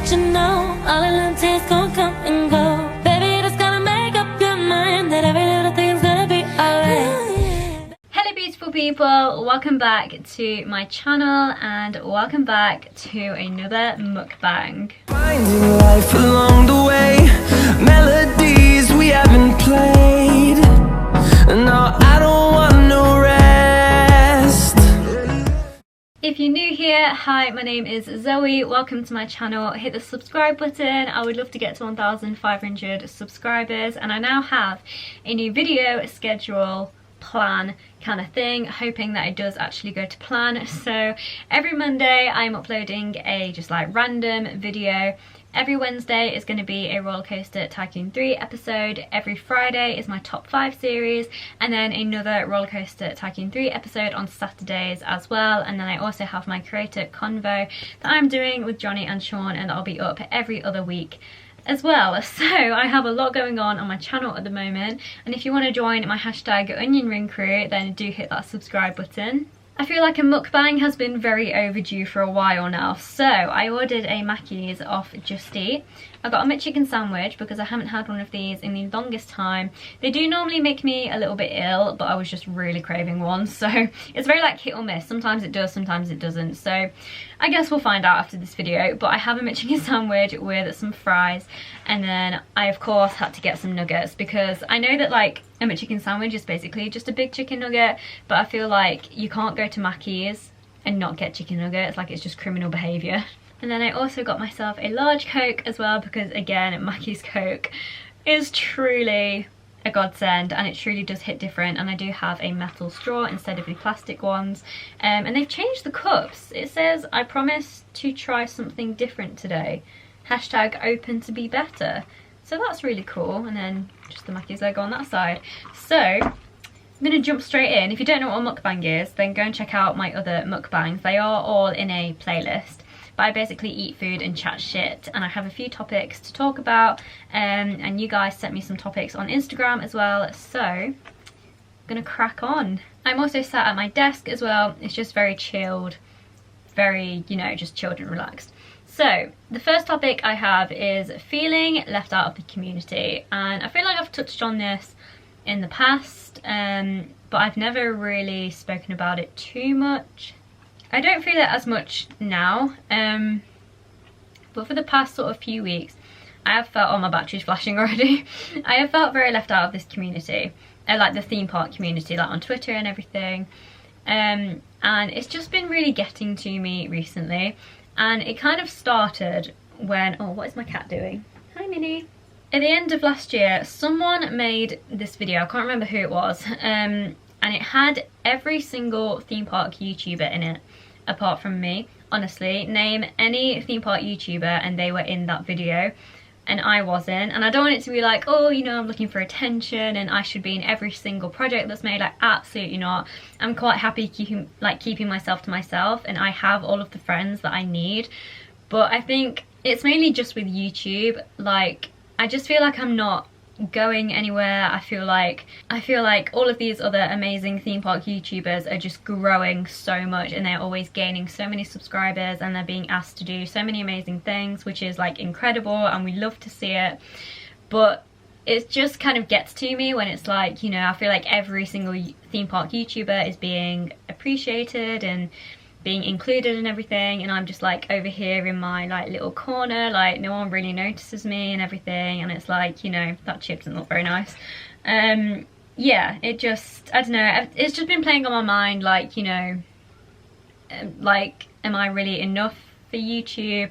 let you know all the little tears gon' come and go. Baby, just gotta make up your mind that every little thing's gonna be alright. Hello beautiful people, welcome back to my channel and welcome back to another mukbang. Finding life along the way, melodies we haven't played. No, I don't want no rest. If you're new here, hi, my name is Zoe, welcome to my channel. Hit the subscribe button. I would love to get to 1,500 subscribers, and I now have a new video schedule plan kind of thing, hoping that it does actually go to plan. So every Monday I'm uploading a just like random video. Every Wednesday is going to be a Roller Coaster Tycoon 3 episode. Every Friday is my top 5 series, and then another Roller Coaster Tycoon 3 episode on Saturdays as well. And then I also have my creator convo that I'm doing with Johnny and Sean, and I'll be up every other week as well. So I have a lot going on my channel at the moment, and if you want to join my hashtag onion ring crew, then do hit that subscribe button. I feel like a mukbang has been very overdue for a while now, so I ordered a Mackey's off Just Eat. I got a McChicken sandwich because I haven't had one of these in the longest time. They do normally make me a little bit ill, but I was just really craving one, so it's very like hit or miss. Sometimes it does, sometimes it doesn't, so I guess we'll find out after this video. But I have a McChicken sandwich with some fries, and then I of course had to get some nuggets because I know that like a McChicken sandwich is basically just a big chicken nugget, but I feel like you can't go to Mackey's and not get chicken nuggets, like it's just criminal behaviour. And then I also got myself a large Coke as well because again, Mackey's Coke is truly a godsend and it truly does hit different. And I do have a metal straw instead of the plastic ones, and they've changed the cups. It says, I promise to try something different today, hashtag open to be better. So that's really cool. And then just the Mackey's logo on that side. So I'm gonna jump straight in. If you don't know what a mukbang is, then go and check out my other mukbangs. They are all in a playlist. But I basically eat food and chat shit, and I have a few topics to talk about, and you guys sent me some topics on Instagram as well, so I'm gonna crack on. I'm also sat at my desk as well. It's just very chilled, very, you know, just chilled and relaxed. So the first topic I have is feeling left out of the community, and I feel like I've touched on this in the past, but I've never really spoken about it too much. I don't feel it as much now, but for the past sort of few weeks I have felt, oh my battery's flashing already, I have felt very left out of this community, like the theme park community, like on Twitter and everything, and it's just been really getting to me recently. And it kind of started when, oh, what is my cat doing? Hi Minnie. At the end of last year, someone made this video, I can't remember who it was, and it had every single theme park YouTuber in it, apart from me. Honestly, name any theme park YouTuber and they were in that video, and I wasn't. And I don't want it to be like, oh, you know, I'm looking for attention and I should be in every single project that's made. Like, absolutely not. I'm quite happy keeping myself to myself, and I have all of the friends that I need. But I think it's mainly just with YouTube. Like, I just feel like I'm not going anywhere. I feel like all of these other amazing theme park YouTubers are just growing so much, and they're always gaining so many subscribers, and they're being asked to do so many amazing things, which is like incredible, and we love to see it. But it just kind of gets to me when it's like, you know, I feel like every single theme park YouTuber is being appreciated and being included and everything, and I'm just like over here in my like little corner, like no one really notices me and everything, and it's like, you know, that chip doesn't look very nice. Yeah, it just, I don't know, it's just been playing on my mind, like, you know, like, am I really enough for YouTube?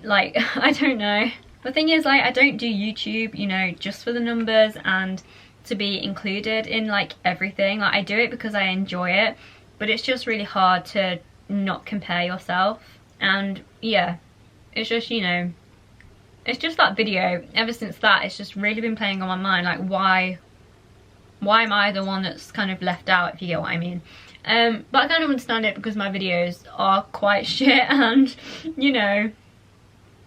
Like, I don't know. The thing is, like, I don't do YouTube, you know, just for the numbers and to be included in like everything. Like, I do it because I enjoy it, but it's just really hard to not compare yourself. And yeah, it's just, you know, it's just that video. Ever since that, it's just really been playing on my mind, like, why am I the one that's kind of left out, if you get what I mean. But I kind of understand it because my videos are quite shit, and you know,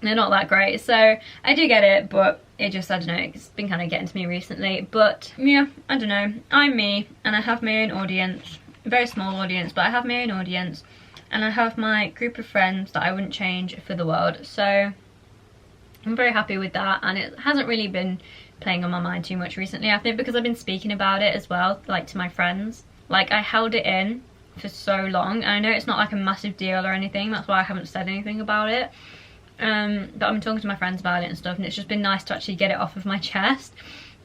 they're not that great, so I do get it. But it just, I don't know, it's been kind of getting to me recently. But yeah, I don't know, I'm me, and I have my own audience, a very small audience, but I have my own audience, and I have my group of friends that I wouldn't change for the world. So I'm very happy with that, and it hasn't really been playing on my mind too much recently. I think because I've been speaking about it as well, like to my friends. Like, I held it in for so long, and I know it's not like a massive deal or anything, that's why I haven't said anything about it. But I've been talking to my friends about it and stuff, and it's just been nice to actually get it off of my chest.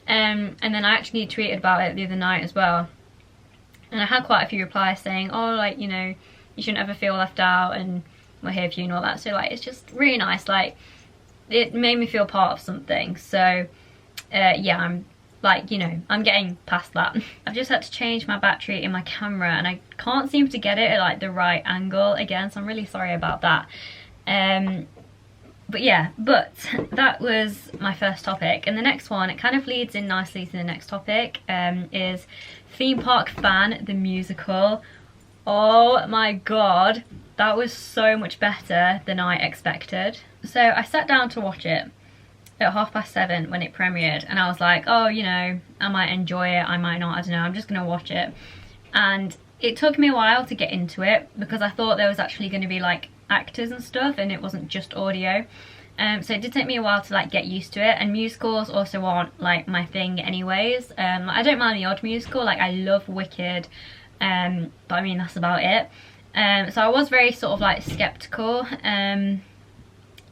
And then I actually tweeted about it the other night as well, and I had quite a few replies saying, oh, like, you know, you shouldn't ever feel left out, and we're here for you and all that. So like, it's just really nice. Like, it made me feel part of something. So yeah, I'm like, you know, I'm getting past that. I've just had to change my battery in my camera, and I can't seem to get it at like the right angle again, so I'm really sorry about that. But yeah, but that was my first topic, and the next one, it kind of leads in nicely to the next topic, is Theme Park Fan the musical. Oh my god, that was so much better than I expected. So I sat down to watch it at 7:30 when it premiered, and I was like, oh, you know, I might enjoy it, I might not, I don't know, I'm just gonna watch it. And it took me a while to get into it because I thought there was actually going to be like actors and stuff, and it wasn't just audio. So it did take me a while to like get used to it, and musicals also aren't like my thing anyways. I don't mind the odd musical, like I love Wicked, but I mean that's about it. So I was very sort of like skeptical, and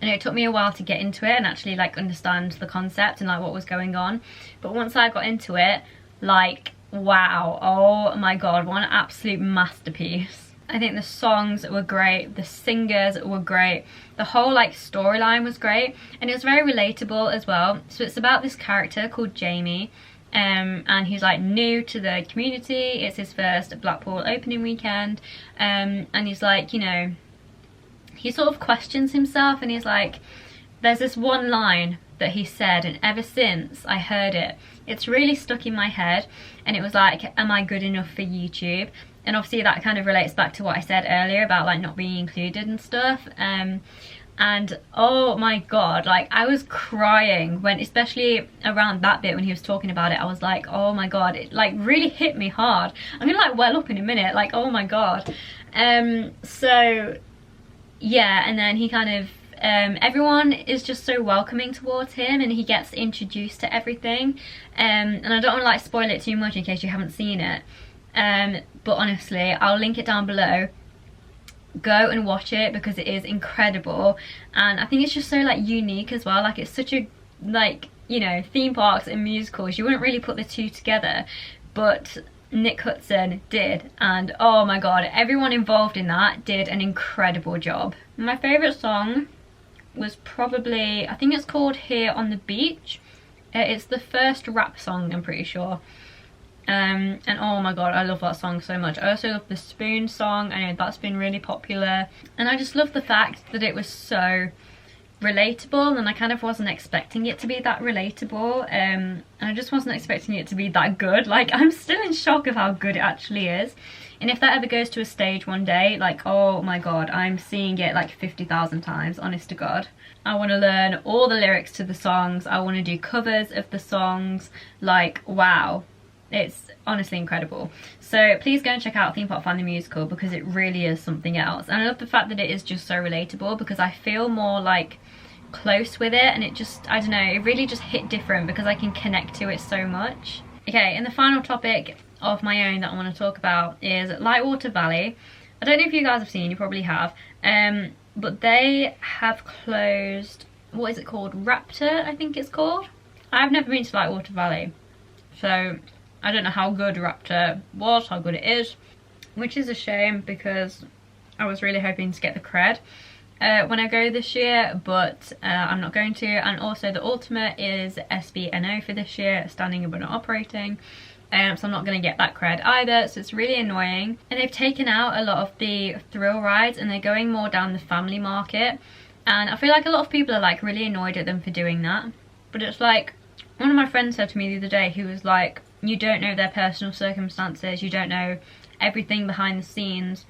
it took me a while to get into it and actually like understand the concept and like what was going on. But once I got into it, like, wow, oh my god, what an absolute masterpiece. I think the songs were great, the singers were great, the whole like storyline was great, and it was very relatable as well. So it's about this character called Jamie, and he's like new to the community. It's his first Blackpool opening weekend, and he's like, you know, he sort of questions himself, and he's like, there's this one line that he said, and ever since I heard it, it's really stuck in my head, and it was like, am I good enough for YouTube? And obviously that kind of relates back to what I said earlier about like not being included and stuff. And oh my god, like I was crying when, especially around that bit when he was talking about it, I was like, oh my god, it like really hit me hard. I'm gonna like well up in a minute, like, oh my god. So yeah, and then he kind of everyone is just so welcoming towards him, and he gets introduced to everything. And I don't want to like spoil it too much in case you haven't seen it. But honestly, I'll link it down below. Go and watch it because it is incredible, and I think it's just so like unique as well. Like, it's such a, like, you know, theme parks and musicals, you wouldn't really put the two together, but Nick Hudson did, and oh my god, everyone involved in that did an incredible job. My favourite song was probably, I think it's called Here on the Beach. It's the first rap song, I'm pretty sure. And oh my god, I love that song so much. I also love the Spoon song, I know that's been really popular, and I just love the fact that it was so relatable, and I kind of wasn't expecting it to be that relatable, and I just wasn't expecting it to be that good. Like, I'm still in shock of how good it actually is, and if that ever goes to a stage one day, like, oh my god, I'm seeing it like 50,000 times, honest to god. I want to learn all the lyrics to the songs, I want to do covers of the songs, like, wow. It's honestly incredible. So please go and check out Theme Park Fan the musical because it really is something else. And I love the fact that it is just so relatable because I feel more like close with it, and it just, I don't know, it really just hit different because I can connect to it so much. Okay, and the final topic of my own that I want to talk about is Lightwater Valley. I don't know if you guys have seen, you probably have, but they have closed, what is it called? Raptor, I think it's called. I've never been to Lightwater Valley, so I don't know how good Raptor was, how good it is, which is a shame because I was really hoping to get the cred when I go this year, but I'm not going to. And also the ultimate is SBNO for this year, standing but not operating, so I'm not going to get that cred either, so it's really annoying. And they've taken out a lot of the thrill rides and they're going more down the family market, and I feel like a lot of people are like really annoyed at them for doing that. But it's like, one of my friends said to me the other day, who was like, you don't know their personal circumstances, you don't know everything behind the scenes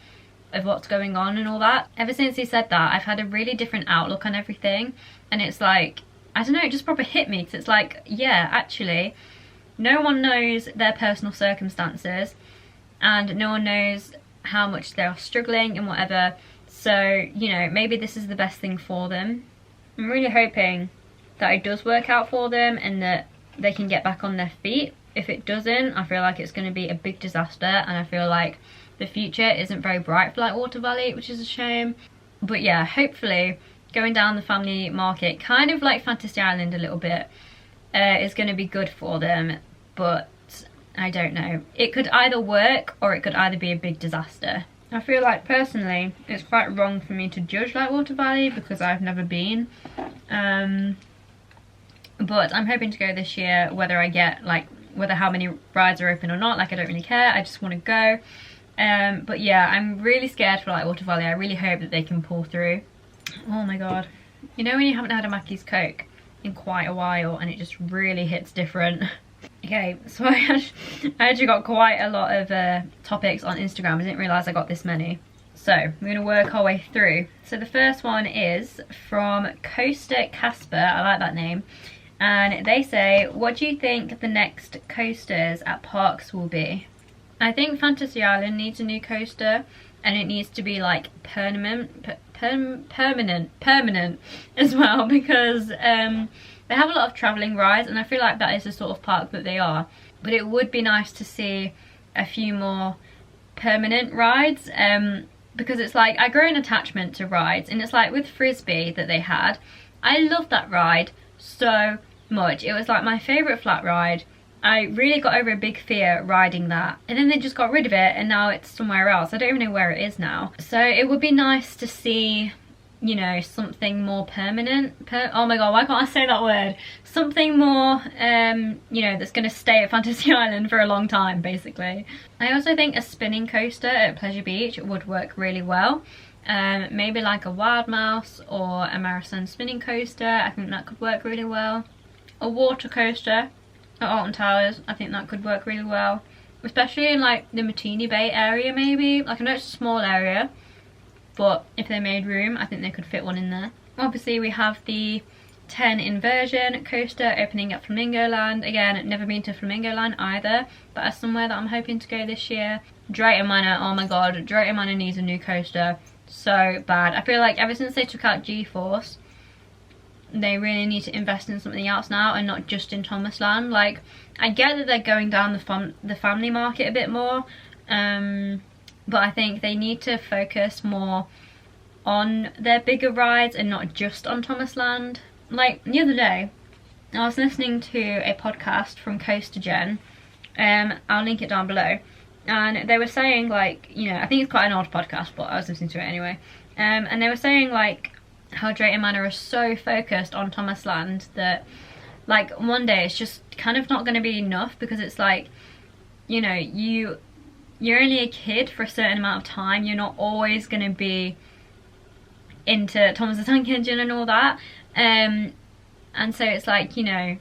of what's going on and all that. Ever since he said that, I've had a really different outlook on everything, and it's like, I don't know, it just proper hit me, because it's like, yeah, actually, no one knows their personal circumstances, and no one knows how much they are struggling and whatever. So, you know, maybe this is the best thing for them. I'm really hoping that it does work out for them and that they can get back on their feet. If it doesn't, I feel like it's going to be a big disaster, and I feel like the future isn't very bright for Lightwater Valley, which is a shame. But yeah, hopefully going down the family market, kind of like Fantasy Island a little bit, is going to be good for them. But I don't know. It could either work or it could either be a big disaster. I feel like personally it's quite wrong for me to judge Lightwater Valley because I've never been. But I'm hoping to go this year, whether I get like, whether how many rides are open or not, like I don't really care, I just want to go. But yeah, I'm really scared for Lightwater Valley. I really hope that they can pull through. Oh my god. You know when you haven't had a Mackey's Coke in quite a while and it just really hits different? Okay, so I actually got quite a lot of topics on Instagram. I didn't realise I got this many. So we're going to work our way through. So the first one is from Coaster Casper. I like that name. And they say, what do you think the next coasters at parks will be? I think Fantasy Island needs a new coaster, and it needs to be like permanent as well, because they have a lot of travelling rides, and I feel like that is the sort of park that they are. But it would be nice to see a few more permanent rides, because it's like I grow an attachment to rides, and it's like with Frisbee that they had. I loved that ride so much. It was like my favourite flat ride. I really got over a big fear riding that, and then they just got rid of it and now it's somewhere else. I don't even know where it is now. So it would be nice to see, you know, something more permanent. Oh my god, why can't I say that word? Something more, you know, that's going to stay at Fantasy Island for a long time, basically. I also think a spinning coaster at Pleasure Beach would work really well. Maybe like a Wild Mouse or a Marathon spinning coaster. I think that could work really well. A water coaster at Alton Towers, I think that could work really well, especially in like the Martini Bay area. Maybe, like, I know it's a small area, but if they made room, I think they could fit one in there. Obviously we have the 10 Inversion coaster opening at Flamingo Land. Again, never been to Flamingo Land either, but as somewhere that I'm hoping to go this year. Drayton Manor, oh my god, Drayton Manor needs a new coaster so bad. I feel like ever since they took out G-Force, they really need to invest in something else now, and not just in Thomas Land. Like, I get that they're going down the family market a bit more, but I think they need to focus more on their bigger rides and not just on Thomas Land. Like, the other day, I was listening to a podcast from Coaster Gen, I'll link it down below, and they were saying, like, you know, I think it's quite an old podcast, but I was listening to it anyway, and they were saying, like, how Drayton Manor is so focused on Thomas Land that, like, one day it's just kind of not going to be enough, because it's like, you know, you're only a kid for a certain amount of time. You're not always going to be into Thomas the Tank Engine and all that, and so it's like, you know,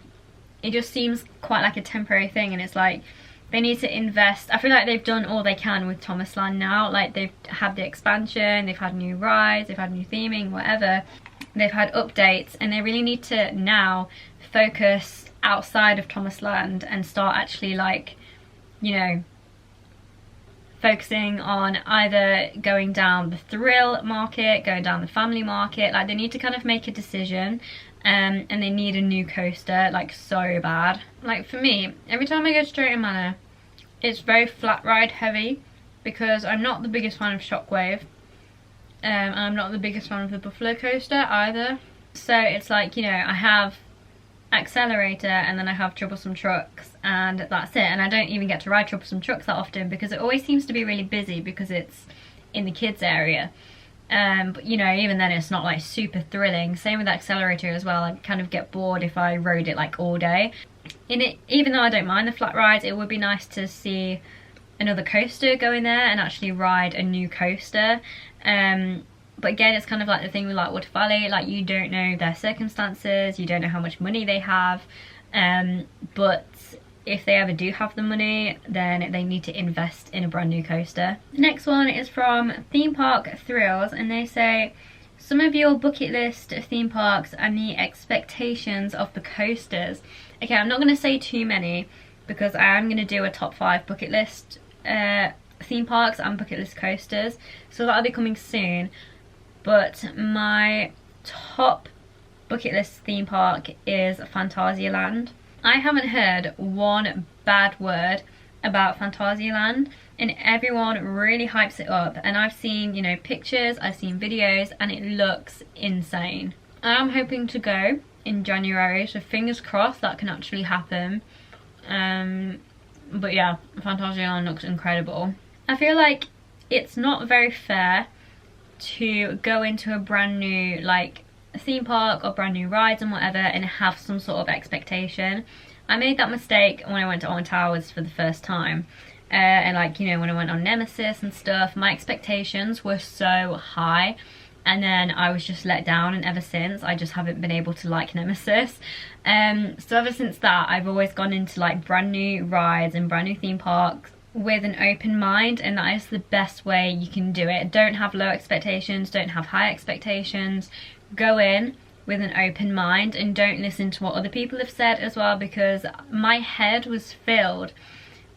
it just seems quite like a temporary thing, and it's like they need to invest. I feel like they've done all they can with Thomas Land now. Like, they've had the expansion, they've had new rides, they've had new theming, whatever. They've had updates, and they really need to now focus outside of Thomas Land and start actually, like, you know, focusing on either going down the thrill market, going down the family market. Like, they need to kind of make a decision, and they need a new coaster, like, so bad. Like, for me, every time I go to Drayton Manor, it's very flat ride heavy, because I'm not the biggest fan of Shockwave, and I'm not the biggest fan of the Buffalo coaster either. So it's like, you know, I have Accelerator and then I have Troublesome Trucks, and that's it. And I don't even get to ride Troublesome Trucks that often because it always seems to be really busy because it's in the kids area. But you know, even then it's not like super thrilling. Same with Accelerator as well. I kind of get bored if I rode it like all day. Even though I don't mind the flat rides, it would be nice to see another coaster go in there and actually ride a new coaster. But again, it's kind of like the thing with Lightwater Valley, like, you don't know their circumstances, you don't know how much money they have, but if they ever do have the money, then they need to invest in a brand new coaster. The next one is from Theme Park Thrills, and they say, some of your bucket list theme parks and the expectations of the coasters. Okay, I'm not going to say too many because I am going to do a top 5 bucket list theme parks and bucket list coasters, so that'll be coming soon. But my top bucket list theme park is Phantasialand. I haven't heard one bad word about Phantasialand, and everyone really hypes it up, and I've seen, you know, pictures, I've seen videos, and it looks insane. I'm hoping to go in January, so fingers crossed that can actually happen. But yeah, Phantasialand looks incredible. I feel like it's not very fair to go into a brand new like theme park or brand new rides and whatever and have some sort of expectation. I made that mistake when I went to Alton Towers for the first time, and like, you know, when I went on Nemesis and stuff, my expectations were so high, and then I was just let down, and ever since I just haven't been able to like Nemesis. So ever since that, I've always gone into like brand new rides and brand new theme parks with an open mind, and that is the best way you can do it. Don't have low expectations, don't have high expectations. Go in with an open mind and don't listen to what other people have said as well, because my head was filled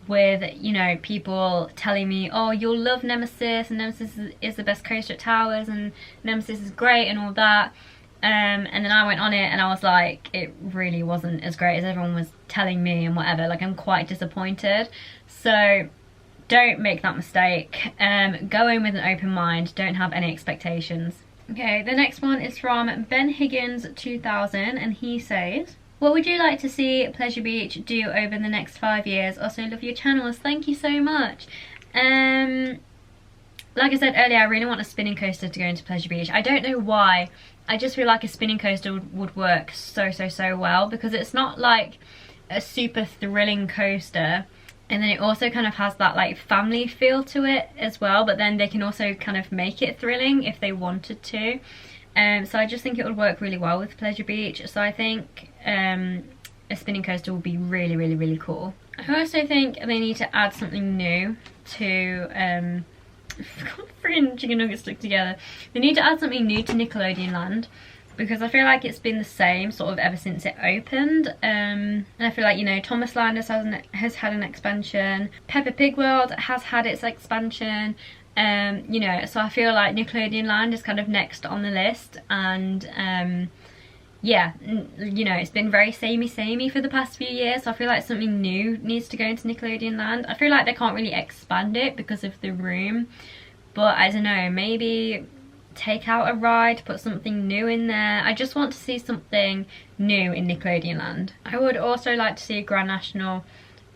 with, you know, people telling me, oh, you'll love Nemesis, and Nemesis is the best coaster at Towers, and Nemesis is great and all that. And then I went on it and I was like, it really wasn't as great as everyone was telling me and whatever. Like, I'm quite disappointed. So don't make that mistake. Go in with an open mind, don't have any expectations. Okay, the next one is from Ben Higgins 2000, and he says, what would you like to see Pleasure Beach do over the next 5 years? Also love your channels, thank you so much. Like I said earlier, I really want a spinning coaster to go into Pleasure Beach. I don't know why, I just feel like a spinning coaster would work so well, because it's not like a super thrilling coaster, and then it also kind of has that like family feel to it as well, but then they can also kind of make it thrilling if they wanted to. So I just think it would work really well with Pleasure Beach. So I think a spinning coaster would be really cool. I also think they need to add something new to freaking chicken nuggets stuck together. They need to add something new to Nickelodeon Land, because I feel like it's been the same sort of ever since it opened. And I feel like, you know, Thomas Land has had an expansion, Peppa Pig World has had its expansion, you know, so I feel like Nickelodeon Land is kind of next on the list. And yeah, you know, it's been very samey for the past few years, so I feel like something new needs to go into Nickelodeon Land. I feel like they can't really expand it because of the room, but I don't know, maybe take out a ride, put something new in there. I just want to see something new in Nickelodeon Land. I would also like to see Grand National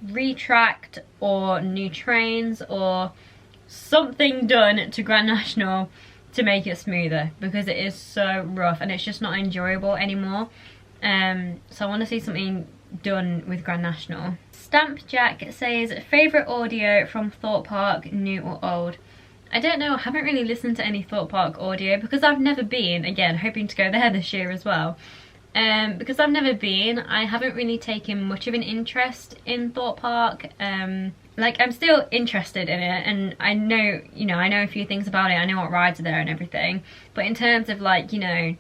retracked, or new trains, or something done to Grand National to make it smoother, because it is so rough and it's just not enjoyable anymore. So I want to see something done with Grand National. Stamp Jack says, favourite audio from Thorpe Park, new or old? I don't know, I haven't really listened to any Thorpe Park audio because I've never been, again, hoping to go there this year as well. Because I've never been, I haven't really taken much of an interest in Thorpe Park. Like, I'm still interested in it, and I know, you know, I know a few things about it, I know what rides are there and everything, but in terms of like, you know,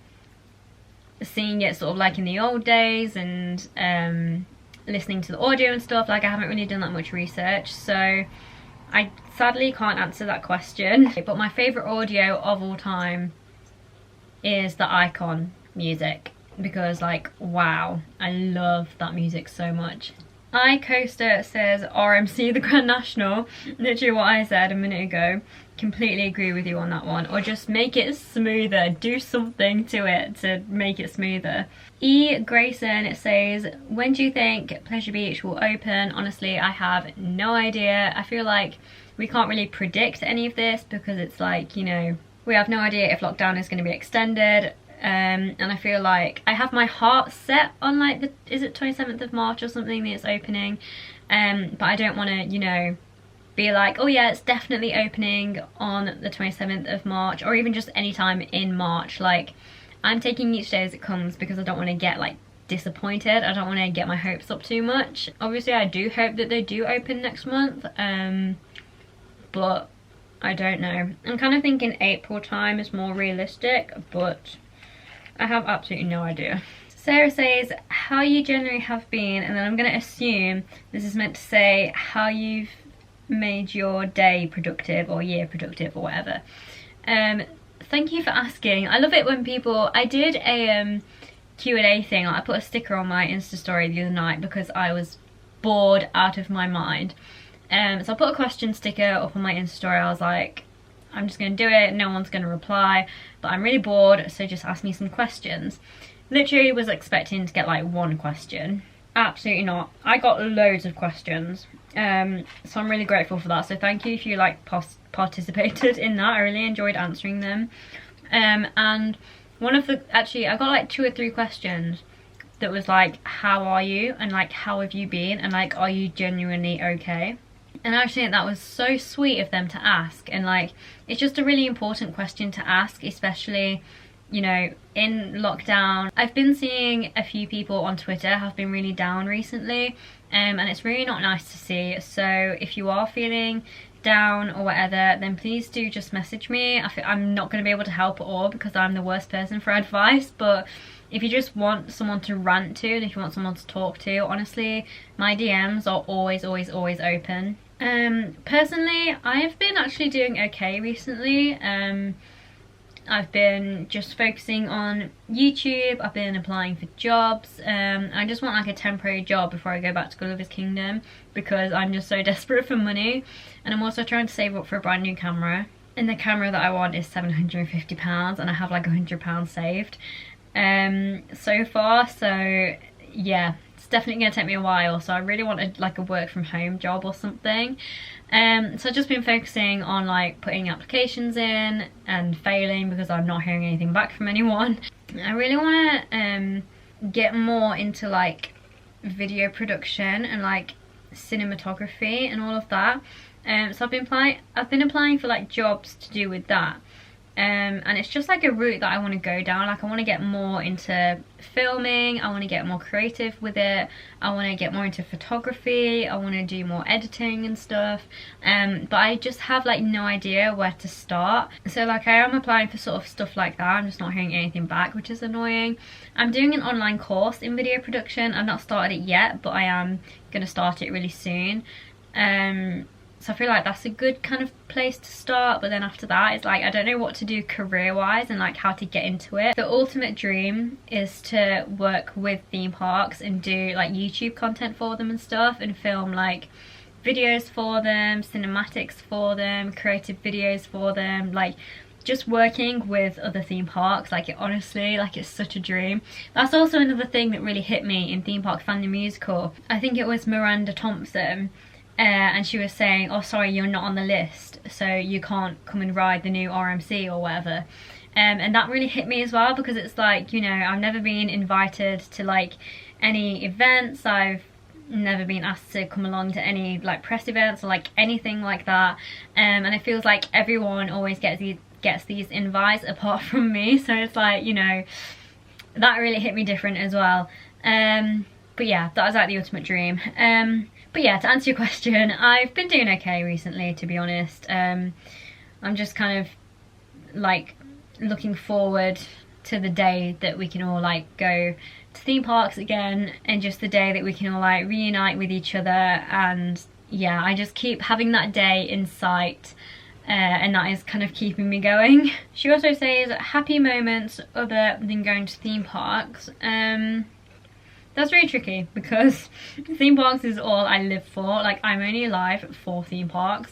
seeing it sort of like in the old days and listening to the audio and stuff, like I haven't really done that much research, so I sadly can't answer that question. But my favourite audio of all time is the Icon music, because like, wow, I love that music so much. iCoaster says RMC the Grand National, literally what I said a minute ago. Completely agree with you on that one. Or just make it smoother, do something to it to make it smoother. E Grayson, it says, when do you think Pleasure Beach will open? Honestly, I have no idea. I feel like we can't really predict any of this, because it's like, you know, we have no idea if lockdown is going to be extended. And I feel like I have my heart set on like the, is it 27th of March or something that it's opening, but I don't want to, you know, be like, oh yeah, it's definitely opening on the 27th of March, or even just any time in March. Like, I'm taking each day as it comes, because I don't want to get like disappointed. I don't want to get my hopes up too much. Obviously I do hope that they do open next month, but I don't know. I'm kind of thinking April time is more realistic, but I have absolutely no idea. Sarah says, how you generally have been, and then I'm going to assume this is meant to say how you've made your day productive or year productive or whatever. Thank you for asking. I love it when people, I did a Q&A thing. I put a sticker on my Insta story the other night because I was bored out of my mind. So I put a question sticker up on my Insta story. I was like, I'm just gonna do it, no one's gonna reply, but I'm really bored, so just ask me some questions. Literally was expecting to get like one question. Absolutely not. I got loads of questions. So I'm really grateful for that. So thank you if you like participated in that. I really enjoyed answering them. And one of the, actually I got like 2 or 3 questions that was like, how are you? And like, how have you been? And like, are you genuinely okay? And I actually think that was so sweet of them to ask. And like, it's just a really important question to ask, especially, you know, in lockdown. I've been seeing a few people on Twitter have been really down recently, and it's really not nice to see. So if you are feeling down or whatever, then please do just message me. I'm not going to be able to help at all because I'm the worst person for advice, but if you just want someone to rant to and if you want someone to talk to, honestly, my DMs are always open. Personally, I have been actually doing okay recently. I've been just focusing on YouTube. I've been applying for jobs. I just want like a temporary job before I go back to Gulliver's Kingdom because I'm just so desperate for money. And I'm also trying to save up for a brand new camera. And the camera that I want is £750 and I have like £100 saved so far. So yeah, it's definitely going to take me a while. So I really wanted like a work from home job or something. So I've just been focusing on like putting applications in and failing because I'm not hearing anything back from anyone. I really want to get more into like video production and like cinematography and all of that. So I've been applying for like jobs to do with that. And it's just like a route that I want to go down. Like I want to get more into filming, I want to get more creative with it, I want to get more into photography, I want to do more editing and stuff, but I just have like no idea where to start. So like I am applying for sort of stuff like that, I'm just not hearing anything back, which is annoying. I'm doing an online course in video production. I've not started it yet, but I am going to start it really soon. So I feel like that's a good kind of place to start, but then after that it's like I don't know what to do career-wise and like how to get into it. The ultimate dream is to work with theme parks and do like YouTube content for them and stuff, and film like videos for them, cinematics for them, creative videos for them, like just working with other theme parks. Like honestly, like it's such a dream. That's also another thing that really hit me in Theme Park Fan the Musical. I think it was Miranda Thompson. And she was saying, oh sorry, you're not on the list, so you can't come and ride the new RMC or whatever. And that really hit me as well, because it's like, you know, I've never been invited to like any events, I've never been asked to come along to any like press events or like anything like that. And it feels like everyone always gets these invites apart from me, so it's like, you know, that really hit me different as well. But yeah, that was like the ultimate dream. But yeah, to answer your question, I've been doing okay recently, to be honest. I'm just kind of like looking forward to the day that we can all like go to theme parks again, and just the day that we can all like reunite with each other. And yeah, I just keep having that day in sight, and that is kind of keeping me going. She also says happy moments other than going to theme parks. That's really tricky because theme parks is all I live for. Like I'm only alive for theme parks.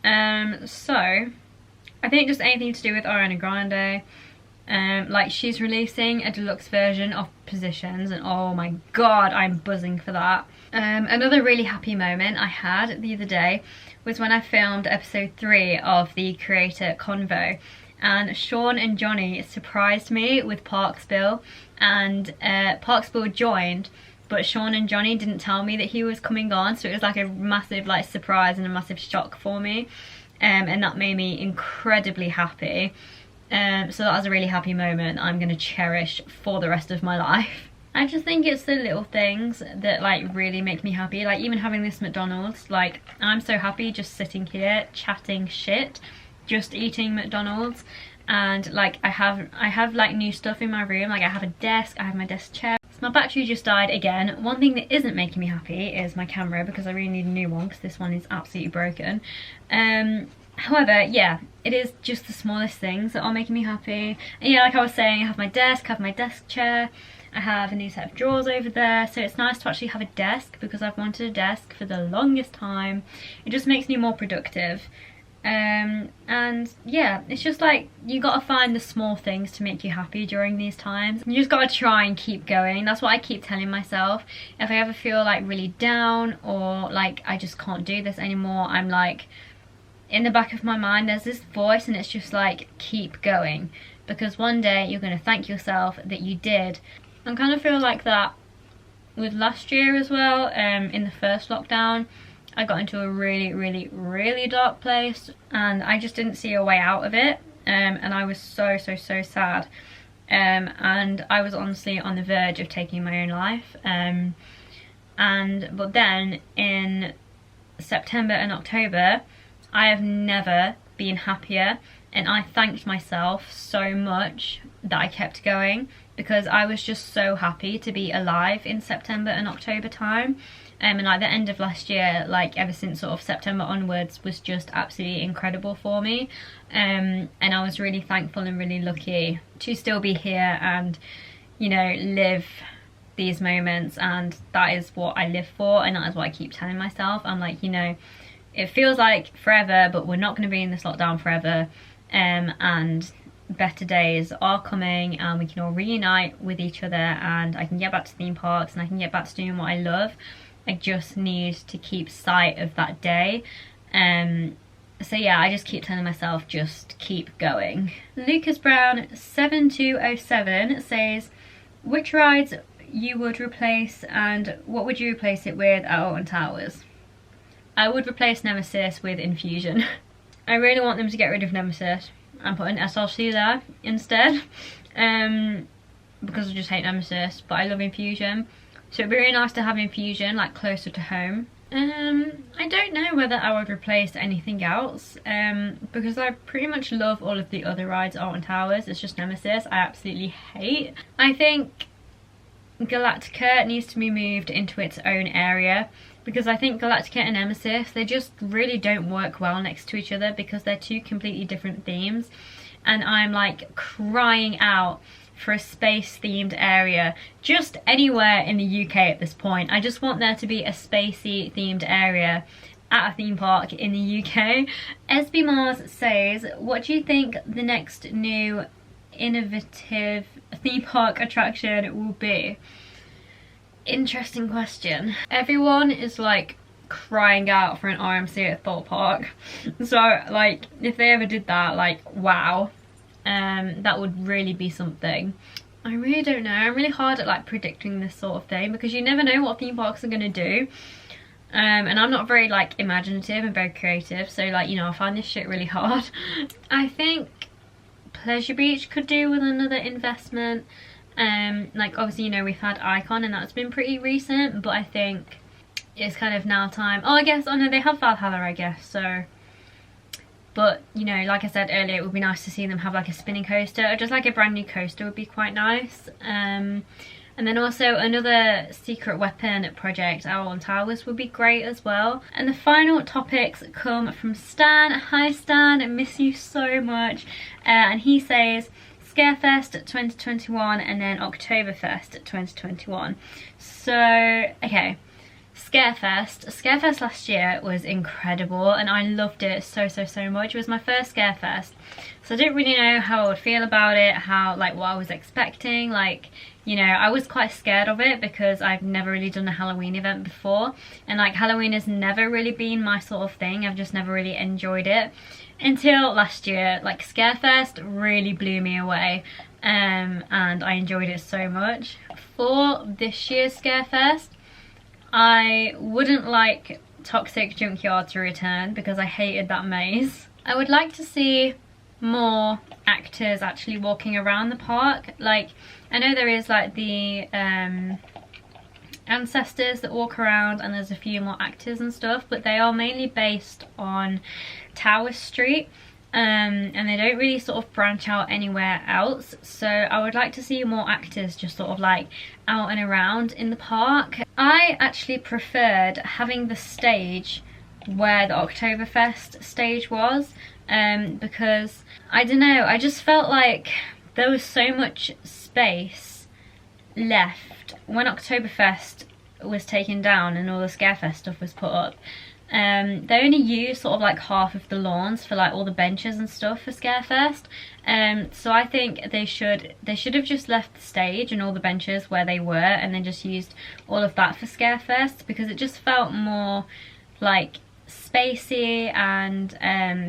So I think just anything to do with Ariana Grande. Like she's releasing a deluxe version of Positions, and oh my god, I'm buzzing for that. Another really happy moment I had the other day was when I filmed episode 3 of the Creator Convo, and Sean and Johnny surprised me with Parksville, and Parksville joined, but Sean and Johnny didn't tell me that he was coming on, so it was like a massive like surprise and a massive shock for me, and that made me incredibly happy. So that was a really happy moment I'm gonna cherish for the rest of my life. I just think it's the little things that like really make me happy. Like even having this McDonald's, like I'm so happy just sitting here chatting shit, just eating McDonald's. And like I have like new stuff in my room. Like I have a desk, I have my desk chair. My battery just died again. One thing that isn't making me happy is my camera, because I really need a new one because this one is absolutely broken. However, yeah, it is just the smallest things that are making me happy. And yeah, like I was saying, I have my desk, I have my desk chair, I have a new set of drawers over there, so it's nice to actually have a desk because I've wanted a desk for the longest time. It just makes me more productive. And yeah, it's just like you gotta find the small things to make you happy during these times. You just gotta try and keep going. That's what I keep telling myself. If I ever feel like really down or like I just can't do this anymore, I'm like, in the back of my mind there's this voice and it's just like, keep going, because one day you're gonna thank yourself that you did. I kind of feel like that with last year as well. In the first lockdown I got into a really dark place and I just didn't see a way out of it, and I was so sad, and I was honestly on the verge of taking my own life, but then in September and October I have never been happier, and I thanked myself so much that I kept going, because I was just so happy to be alive in September and October time. And like the end of last year, like ever since sort of September onwards, was just absolutely incredible for me. And I was really thankful and really lucky to still be here and, you know, live these moments. And that is what I live for, and that is what I keep telling myself. I'm like, you know, it feels like forever, but we're not going to be in this lockdown forever. And better days are coming, and we can all reunite with each other, and I can get back to theme parks and I can get back to doing what I love. I just need to keep sight of that day. So yeah, I just keep telling myself, just keep going. Lucas Brown 7207 says, which rides you would replace and what would you replace it with at Alton Towers? I would replace Nemesis with Infusion. I really want them to get rid of Nemesis and put an SRC there instead, because I just hate Nemesis, but I love Infusion. So it'd be really nice to have Infusion like closer to home. I don't know whether I would replace anything else, because I pretty much love all of the other rides at Alton Towers. It's just Nemesis I absolutely hate. I think Galactica needs to be moved into its own area, because I think Galactica and Nemesis, they just really don't work well next to each other because they're two completely different themes. And I'm like crying out for a space themed area just anywhere in the UK at this point. I just want there to be a spacey themed area at a theme park in the UK. SB Mars says, what do you think the next new innovative theme park attraction will be? Interesting question. Everyone is like crying out for an RMC at Thought Park. So like if they ever did that, like wow. That would really be something. I really don't know. I'm really hard at like predicting this sort of thing because you never know what theme parks are gonna do. And I'm not very like imaginative and very creative, so like, you know, I find this shit really hard. I think Pleasure Beach could do with another investment. Like obviously, you know, we've had Icon and that's been pretty recent, but I think it's kind of now time. Oh, I guess, oh no, they have Valhalla, I guess, so. But, you know, like I said earlier, it would be nice to see them have like a spinning coaster, or just like a brand new coaster would be quite nice. And then also another secret weapon project out on Towers would be great as well. And the final topics come from Stan. Hi Stan, I miss you so much. And he says, Scarefest 2021 and then Oktoberfest 2021. So, okay. Scarefest last year was incredible and I loved it so much. It was my first Scarefest, so I didn't really know how I would feel about it, how like what I was expecting. Like, you know, I was quite scared of it because I've never really done a Halloween event before, and like Halloween has never really been my sort of thing. I've just never really enjoyed it until last year. Like Scarefest really blew me away, and I enjoyed it so much. For this year's Scarefest, I wouldn't like Toxic Junkyard to return because I hated that maze. I would like to see more actors actually walking around the park. Like, I know there is like the ancestors that walk around and there's a few more actors and stuff, but they are mainly based on Tower Street. and they don't really sort of branch out anywhere else. So I would like to see more actors just sort of like out and around in the park. I actually preferred having the stage where the Oktoberfest stage was, because I don't know, I just felt like there was so much space left when Oktoberfest was taken down and all the Scarefest stuff was put up. They only used sort of like half of the lawns for like all the benches and stuff for Scarefest. So I think they should have just left the stage and all the benches where they were, and then just used all of that for Scarefest, because it just felt more like spacey, and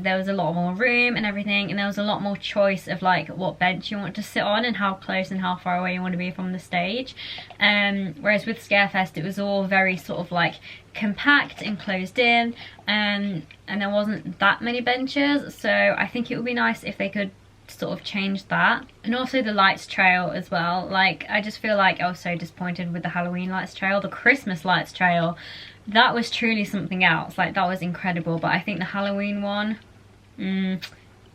there was a lot more room and everything, and there was a lot more choice of like what bench you want to sit on and how close and how far away you want to be from the stage. Whereas with Scarefest it was all very sort of like compact and closed in, and there wasn't that many benches. So I think it would be nice if they could sort of change that. And also the lights trail as well. Like, I just feel like I was so disappointed with the Halloween lights trail. The Christmas lights trail, that was truly something else. Like, that was incredible, but I think the Halloween one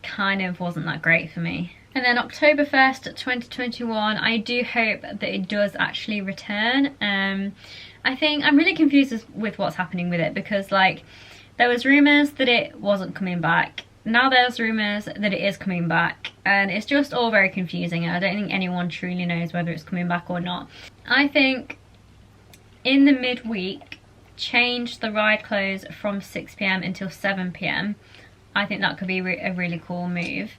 kind of wasn't that great for me. And then Oktoberfest 2021, I do hope that it does actually return. I think I'm really confused with what's happening with it, because like there was rumours that it wasn't coming back. Now there's rumours that it is coming back, and it's just all very confusing, and I don't think anyone truly knows whether it's coming back or not. I think in the midweek, change the ride close from 6 PM until 7 PM. I think that could be a really cool move.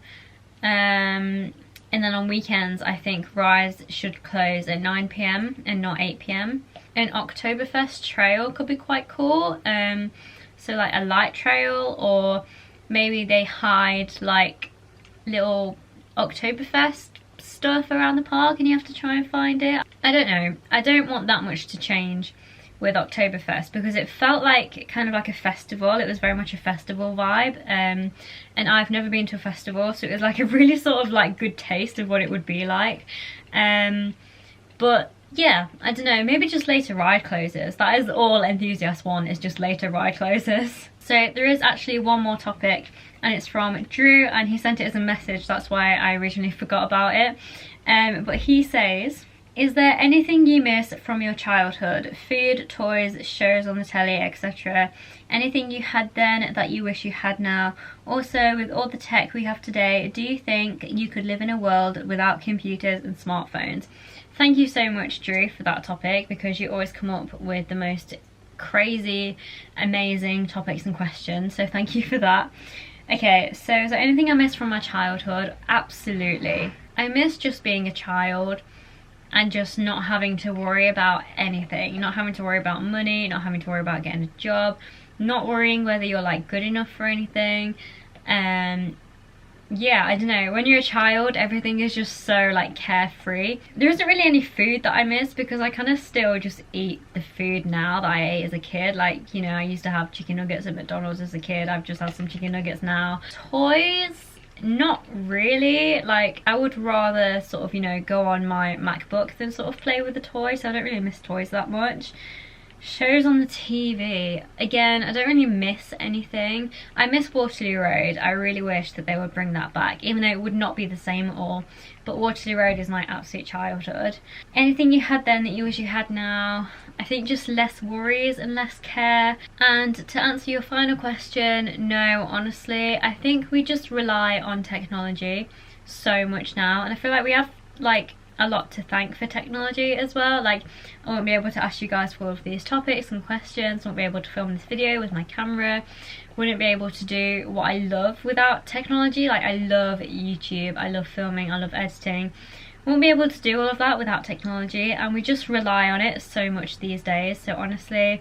And then on weekends, I think rides should close at 9 PM and not 8 PM. An Oktoberfest trail could be quite cool. So like a light trail, or maybe they hide like little Oktoberfest stuff around the park and you have to try and find it. I don't know. I don't want that much to change with Oktoberfest, because it felt like kind of like a festival. It was very much a festival vibe, and I've never been to a festival, so it was like a really sort of like good taste of what it would be like. But yeah, I don't know, maybe just later ride closes. That is all enthusiasts want, is just later ride closes. So there is actually one more topic, and it's from Drew, and he sent it as a message, that's why I originally forgot about it. But he says, is there anything you miss from your childhood? Food, toys, shows on the telly, etc. Anything you had then that you wish you had now? Also, with all the tech we have today, do you think you could live in a world without computers and smartphones? Thank you so much, Drew, for that topic, because you always come up with the most crazy, amazing topics and questions, so thank you for that. Okay, so is there anything I miss from my childhood? Absolutely. I miss just being a child and just not having to worry about anything, not having to worry about money, not having to worry about getting a job, not worrying whether you're like good enough for anything. Yeah, I don't know, when you're a child everything is just so like carefree. There isn't really any food that I miss, because I kind of still just eat the food now that I ate as a kid. Like, you know, I used to have chicken nuggets at McDonald's as a kid. I've just had some chicken nuggets now. Toys, not really. Like, I would rather sort of, you know, go on my MacBook than sort of play with the toys, so I don't really miss toys that much. Shows on the TV, again, I don't really miss anything. I miss Waterloo Road. I really wish that they would bring that back, even though it would not be the same at all. But Waterloo Road is my absolute childhood. Anything you had then that you wish you had now? I think just less worries and less care. And to answer your final question, no, honestly, I think we just rely on technology so much now, and I feel like we have like a lot to thank for technology as well. Like, I won't be able to ask you guys for all of these topics and questions, won't be able to film this video with my camera, wouldn't be able to do what I love without technology. Like, I love YouTube, I love filming, I love editing. Won't be able to do all of that without technology, and we just rely on it so much these days. So honestly,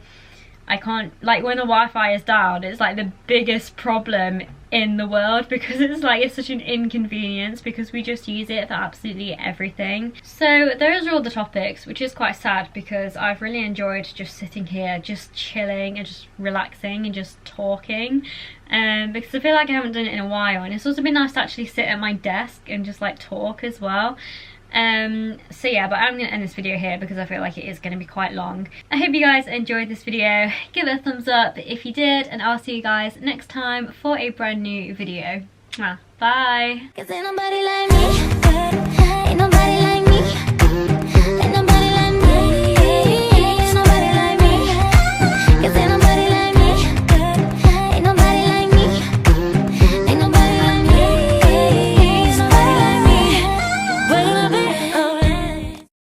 I can't, like, when the Wi-Fi is down, it's like the biggest problem in the world, because it's like, it's such an inconvenience, because we just use it for absolutely everything. So those are all the topics, which is quite sad, because I've really enjoyed just sitting here, just chilling and just relaxing and just talking, because I feel like I haven't done it in a while, and it's also been nice to actually sit at my desk and just like talk as well. So yeah, but I'm gonna end this video here because I feel like it is gonna be quite long. I hope you guys enjoyed this video. Give it a thumbs up if you did, and I'll see you guys next time for a brand new video. Bye. Cause ain't nobody like me.